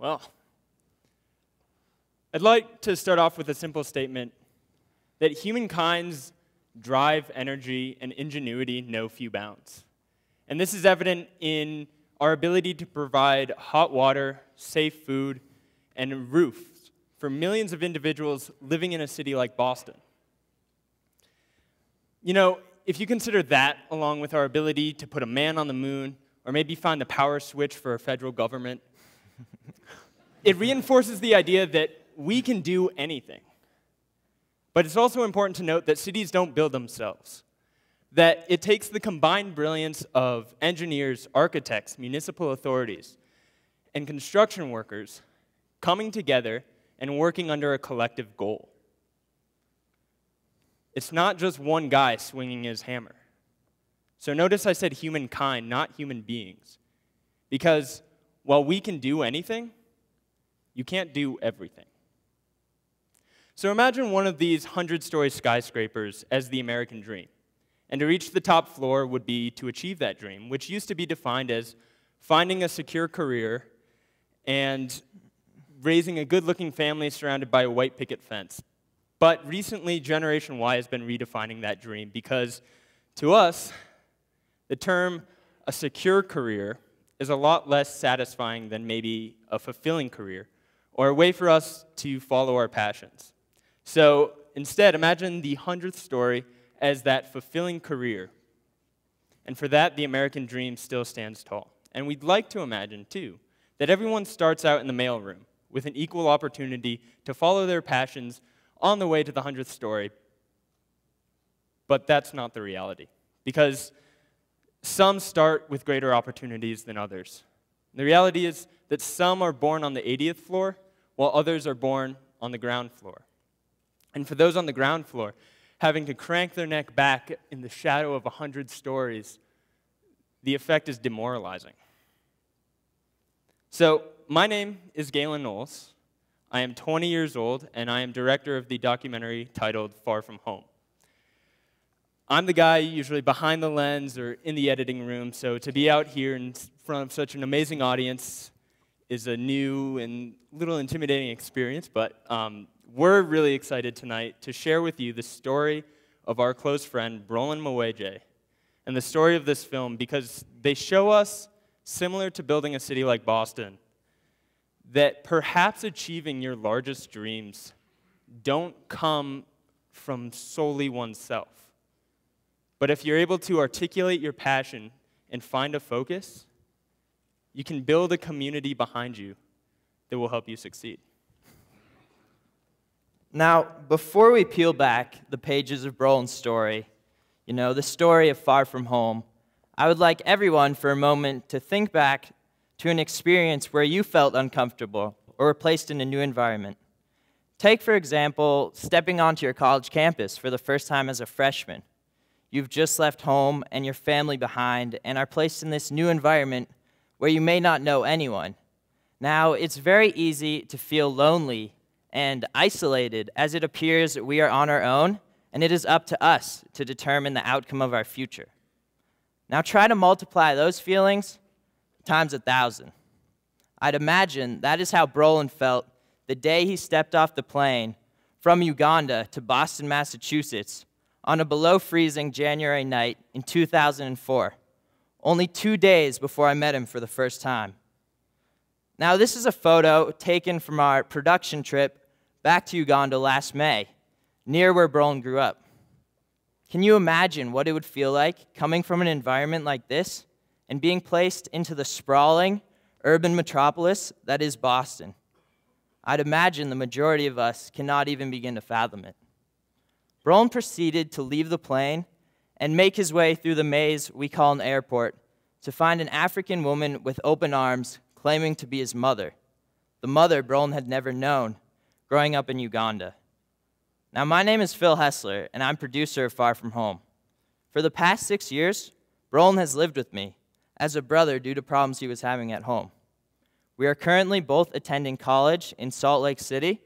Well, I'd like to start off with a simple statement that humankind's drive, energy, and ingenuity know few bounds. And this is evident in our ability to provide hot water, safe food, and roofs for millions of individuals living in a city like Boston. You know, if you consider that along with our ability to put a man on the moon, or maybe find the power switch for a federal government, it reinforces the idea that we can do anything. But it's also important to note that cities don't build themselves, that it takes the combined brilliance of engineers, architects, municipal authorities, and construction workers coming together and working under a collective goal. It's not just one guy swinging his hammer. So notice I said humankind, not human beings. Because while we can do anything, you can't do everything. So imagine one of these 100-story skyscrapers as the American dream. And to reach the top floor would be to achieve that dream, which used to be defined as finding a secure career and raising a good-looking family surrounded by a white picket fence. But recently, Generation Y has been redefining that dream because, to us, the term a secure career is a lot less satisfying than maybe a fulfilling career, or a way for us to follow our passions. So instead, imagine the 100th story as that fulfilling career. And for that, the American dream still stands tall. And we'd like to imagine, too, that everyone starts out in the mailroom with an equal opportunity to follow their passions on the way to the 100th story. But that's not the reality, because some start with greater opportunities than others. The reality is that some are born on the 80th floor, while others are born on the ground floor. And for those on the ground floor, having to crank their neck back in the shadow of 100 stories, the effect is demoralizing. So, my name is Galen Knowles. I am 20 years old, and I am director of the documentary titled Far From Home. I'm the guy usually behind the lens or in the editing room, so to be out here in front of such an amazing audience is a new and little intimidating experience, but we're really excited tonight to share with you the story of our close friend, Brolin Mawejje, and the story of this film because they show us, similar to building a city like Boston, that perhaps achieving your largest dreams don't come from solely oneself. But if you're able to articulate your passion and find a focus, you can build a community behind you that will help you succeed. Now, before we peel back the pages of Brolin's story, the story of Far From Home, I would like everyone for a moment to think back to an experience where you felt uncomfortable or were placed in a new environment. Take, for example, stepping onto your college campus for the first time as a freshman. You've just left home and your family behind and are placed in this new environment where you may not know anyone. Now, it's very easy to feel lonely and isolated as it appears we are on our own, and it is up to us to determine the outcome of our future. Now try to multiply those feelings times 1,000. I'd imagine that is how Brolin felt the day he stepped off the plane from Uganda to Boston, Massachusetts on a below-freezing January night in 2004, only 2 days before I met him for the first time. Now this is a photo taken from our production trip back to Uganda last May, near where Brolin grew up. Can you imagine what it would feel like coming from an environment like this and being placed into the sprawling urban metropolis that is Boston? I'd imagine the majority of us cannot even begin to fathom it. Brolin proceeded to leave the plane and make his way through the maze we call an airport to find an African woman with open arms claiming to be his mother, the mother Brolin had never known growing up in Uganda. Now, my name is Phil Hessler, and I'm producer of Far From Home. For the past 6 years, Brolin has lived with me as a brother due to problems he was having at home. We are currently both attending college in Salt Lake City,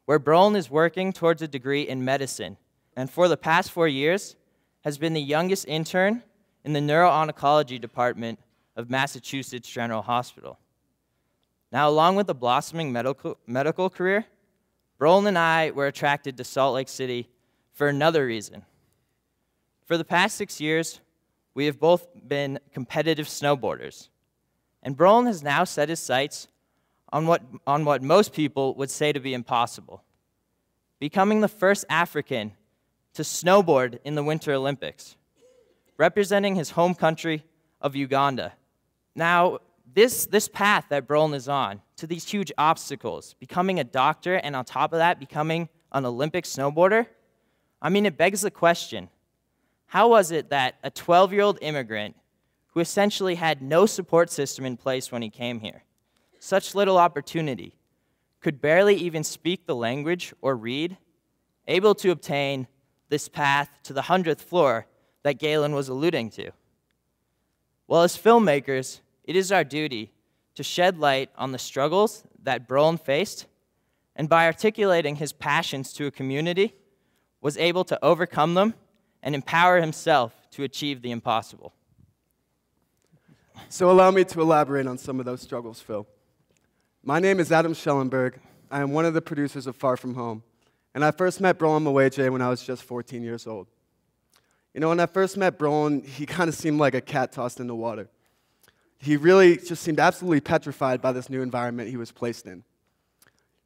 where Brolin is working towards a degree in medicine, and for the past 4 years has been the youngest intern in the Neuro-Oncology department of Massachusetts General Hospital. Now, along with a blossoming medical career, Brolin and I were attracted to Salt Lake City for another reason. For the past 6 years, we have both been competitive snowboarders, and Brolin has now set his sights on what most people would say to be impossible: becoming the first African to snowboard in the Winter Olympics, representing his home country of Uganda. Now, this path that Brolin is on, to these huge obstacles, becoming a doctor, and on top of that, becoming an Olympic snowboarder, I mean, it begs the question, how was it that a 12-year-old immigrant who essentially had no support system in place when he came here, such little opportunity, could barely even speak the language or read, able to obtain this path to the 100th floor that Galen was alluding to? Well, as filmmakers, it is our duty to shed light on the struggles that Brolin faced, and by articulating his passions to a community, was able to overcome them and empower himself to achieve the impossible. So allow me to elaborate on some of those struggles, Phil. My name is Adam Schellenberg. I am one of the producers of Far From Home, and I first met Brolin Mawejje when I was just 14 years old. You know, when I first met Brolin, he kind of seemed like a cat tossed in the water. He really just seemed absolutely petrified by this new environment he was placed in.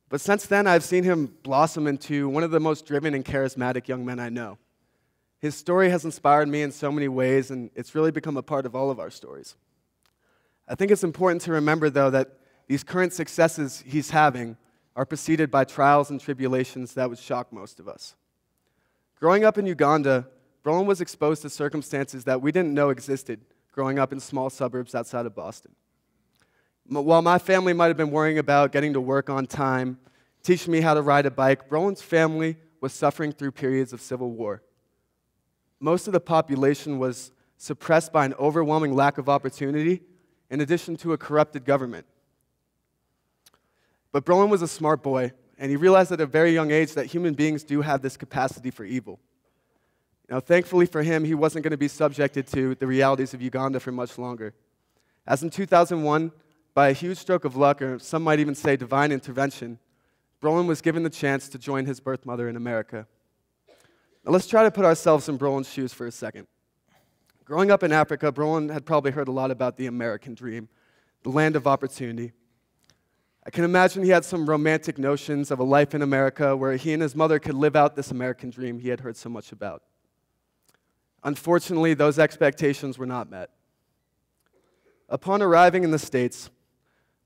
But since then, I've seen him blossom into one of the most driven and charismatic young men I know. His story has inspired me in so many ways, and it's really become a part of all of our stories. I think it's important to remember, though, that these current successes he's having are preceded by trials and tribulations that would shock most of us. Growing up in Uganda, Brolin was exposed to circumstances that we didn't know existed growing up in small suburbs outside of Boston. While my family might have been worrying about getting to work on time, teaching me how to ride a bike, Brolin's family was suffering through periods of civil war. Most of the population was suppressed by an overwhelming lack of opportunity, in addition to a corrupted government. But Brolin was a smart boy, and he realized at a very young age that human beings do have this capacity for evil. Now, thankfully for him, he wasn't going to be subjected to the realities of Uganda for much longer. As in 2001, by a huge stroke of luck, or some might even say divine intervention, Brolin was given the chance to join his birth mother in America. Now, let's try to put ourselves in Brolin's shoes for a second. Growing up in Africa, Brolin had probably heard a lot about the American dream, the land of opportunity. I can imagine he had some romantic notions of a life in America where he and his mother could live out this American dream he had heard so much about. Unfortunately, those expectations were not met. Upon arriving in the States,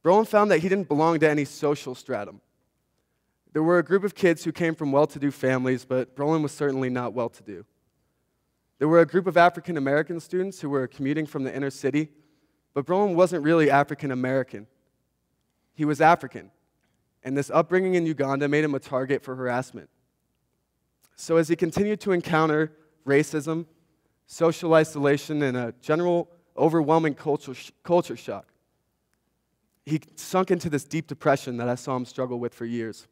Brolin found that he didn't belong to any social stratum. There were a group of kids who came from well-to-do families, but Brolin was certainly not well-to-do. There were a group of African-American students who were commuting from the inner city, but Brolin wasn't really African-American. He was African, and this upbringing in Uganda made him a target for harassment. So as he continued to encounter racism, social isolation, and a general overwhelming culture shock, he sunk into this deep depression that I saw him struggle with for years.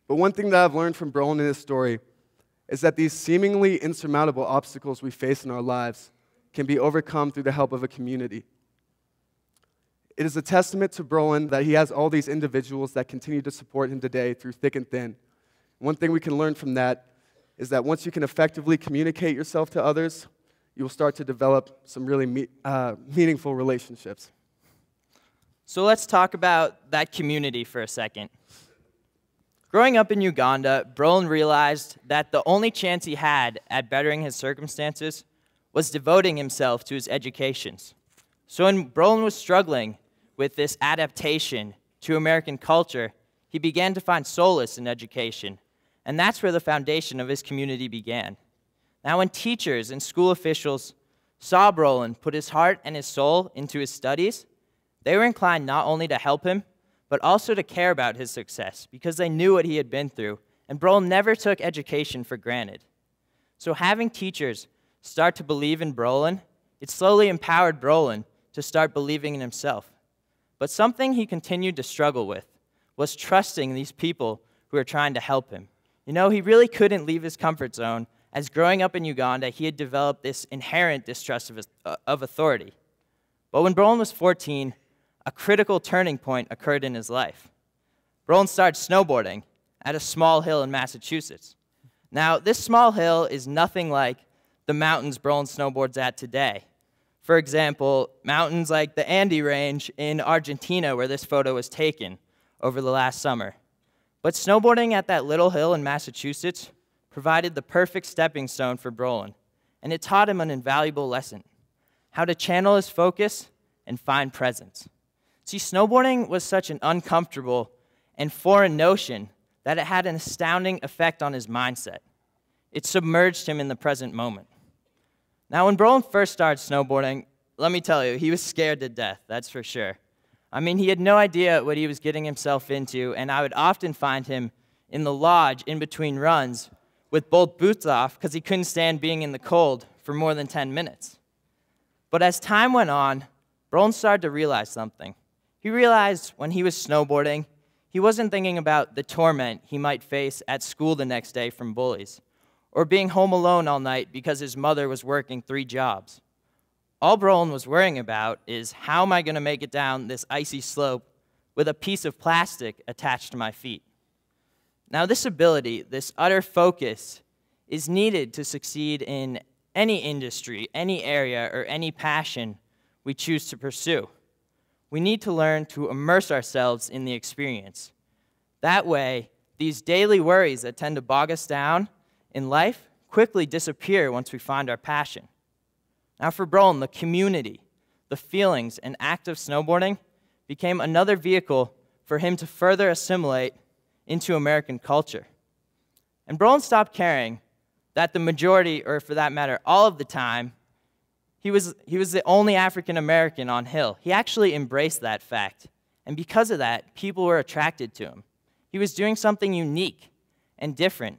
But one thing that I've learned from Brolin in his story is that these seemingly insurmountable obstacles we face in our lives can be overcome through the help of a community. It is a testament to Brolin that he has all these individuals that continue to support him today through thick and thin. One thing we can learn from that is that once you can effectively communicate yourself to others, you will start to develop some really meaningful relationships. So let's talk about that community for a second. Growing up in Uganda, Brolin realized that the only chance he had at bettering his circumstances was devoting himself to his educations. So when Brolin was struggling with this adaptation to American culture, he began to find solace in education, and that's where the foundation of his community began. Now, when teachers and school officials saw Brolin put his heart and his soul into his studies, they were inclined not only to help him, but also to care about his success because they knew what he had been through, and Brolin never took education for granted. So having teachers start to believe in Brolin, it slowly empowered Brolin to start believing in himself. But something he continued to struggle with was trusting these people who were trying to help him. You know, he really couldn't leave his comfort zone, as growing up in Uganda, he had developed this inherent distrust of authority. But when Brolin was 14, a critical turning point occurred in his life. Brolin started snowboarding at a small hill in Massachusetts. Now, this small hill is nothing like the mountains Brolin snowboards at today. For example, mountains like the Andes Range in Argentina, where this photo was taken over the last summer. But snowboarding at that little hill in Massachusetts provided the perfect stepping stone for Brolin, and it taught him an invaluable lesson: how to channel his focus and find presence. See, snowboarding was such an uncomfortable and foreign notion that it had an astounding effect on his mindset. It submerged him in the present moment. Now, when Brolin first started snowboarding, let me tell you, he was scared to death, that's for sure. I mean, he had no idea what he was getting himself into, and I would often find him in the lodge in between runs with both boots off because he couldn't stand being in the cold for more than 10 minutes. But as time went on, Brolin started to realize something. He realized when he was snowboarding, he wasn't thinking about the torment he might face at school the next day from bullies, or being home alone all night because his mother was working 3 jobs. All Brolin was worrying about is, how am I going to make it down this icy slope with a piece of plastic attached to my feet? Now, this ability, this utter focus, is needed to succeed in any industry, any area, or any passion we choose to pursue. We need to learn to immerse ourselves in the experience. That way, these daily worries that tend to bog us down in life quickly disappear once we find our passion. Now for Brolin, the community, the feelings, and act of snowboarding became another vehicle for him to further assimilate into American culture. And Brolin stopped caring that the majority, or for that matter, all of the time, he was the only African American on hill. He actually embraced that fact. And because of that, people were attracted to him. He was doing something unique and different.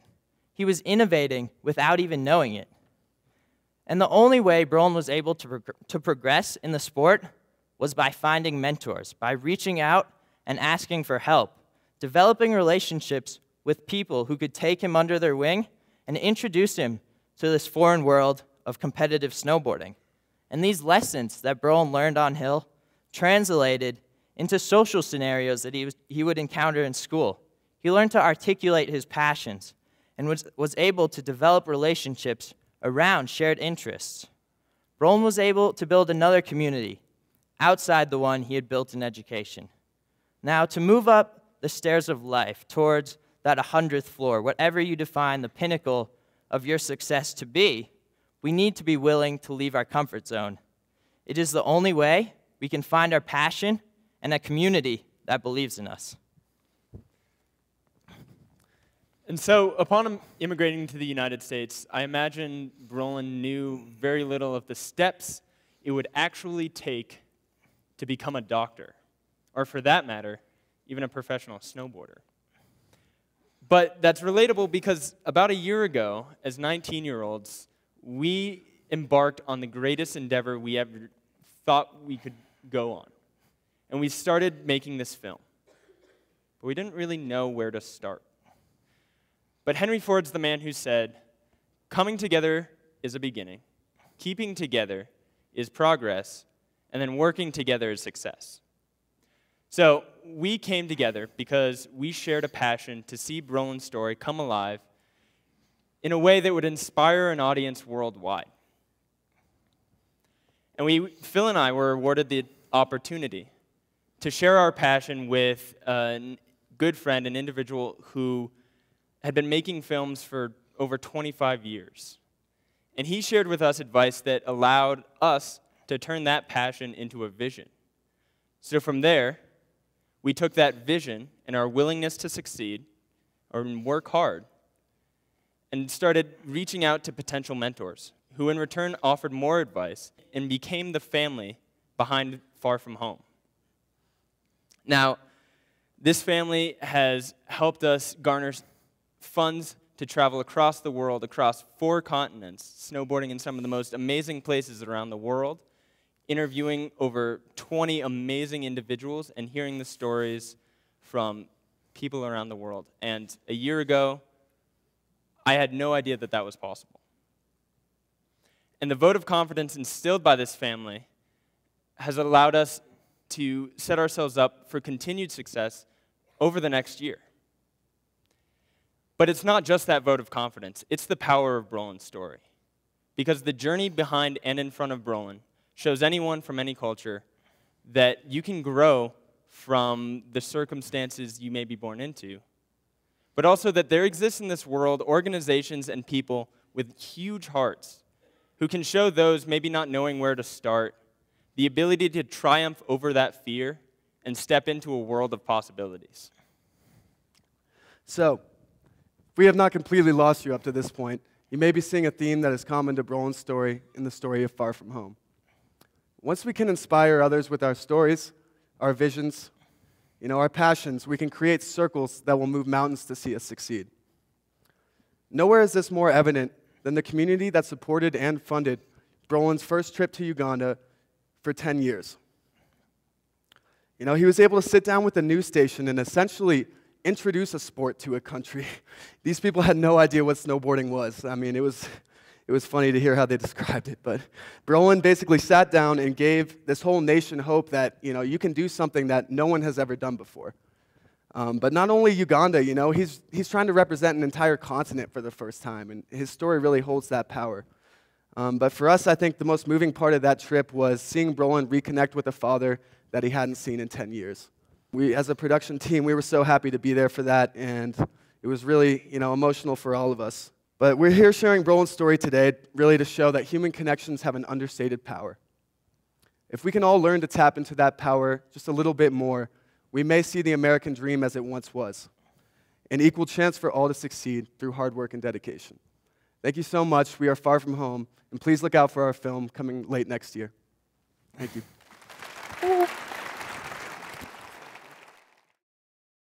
He was innovating without even knowing it. And the only way Brolin was able to progress in the sport was by finding mentors, by reaching out and asking for help, developing relationships with people who could take him under their wing and introduce him to this foreign world of competitive snowboarding. And these lessons that Brolin learned on hill translated into social scenarios that he would encounter in school. He learned to articulate his passions and was able to develop relationships around shared interests. Brolin was able to build another community outside the one he had built in education. Now, to move up the stairs of life towards that 100th floor, whatever you define the pinnacle of your success to be, we need to be willing to leave our comfort zone. It is the only way we can find our passion and a community that believes in us. And so, upon immigrating to the United States, I imagine Brolin knew very little of the steps it would actually take to become a doctor, or for that matter, even a professional snowboarder. But that's relatable because about a year ago, as 19-year-olds, we embarked on the greatest endeavor we ever thought we could go on. And we started making this film. But we didn't really know where to start. But Henry Ford's the man who said, coming together is a beginning, keeping together is progress, and then working together is success. So we came together because we shared a passion to see Brolin's story come alive in a way that would inspire an audience worldwide. And Phil and I were awarded the opportunity to share our passion with a good friend, an individual who had been making films for over 25 years. And he shared with us advice that allowed us to turn that passion into a vision. So from there, we took that vision and our willingness to succeed or work hard and started reaching out to potential mentors who in return offered more advice and became the family behind Far From Home. Now, this family has helped us garner funds to travel across the world, across 4 continents, snowboarding in some of the most amazing places around the world, interviewing over 20 amazing individuals and hearing the stories from people around the world. And a year ago, I had no idea that that was possible. And the vote of confidence instilled by this family has allowed us to set ourselves up for continued success over the next year. But it's not just that vote of confidence, it's the power of Brolin's story. Because the journey behind and in front of Brolin shows anyone from any culture that you can grow from the circumstances you may be born into, but also that there exists in this world organizations and people with huge hearts who can show those maybe not knowing where to start the ability to triumph over that fear and step into a world of possibilities. So, if we have not completely lost you up to this point, you may be seeing a theme that is common to Brolin's story in the story of Far From Home. Once we can inspire others with our stories, our visions, our passions, we can create circles that will move mountains to see us succeed. Nowhere is this more evident than the community that supported and funded Brolin's first trip to Uganda for 10 years. He was able to sit down with the news station and essentially introduce a sport to a country. These people had no idea what snowboarding was. I mean, it was funny to hear how they described it, but Brolin basically sat down and gave this whole nation hope that, you can do something that no one has ever done before. But not only Uganda, he's trying to represent an entire continent for the first time, and his story really holds that power. But for us, I think the most moving part of that trip was seeing Brolin reconnect with a father that he hadn't seen in 10 years. We, as a production team, we were so happy to be there for that, and it was really, emotional for all of us. But we're here sharing Brolin's story today really to show that human connections have an understated power. If we can all learn to tap into that power just a little bit more, we may see the American dream as it once was, an equal chance for all to succeed through hard work and dedication. Thank you so much. We are Far From Home, and please look out for our film coming late next year. Thank you.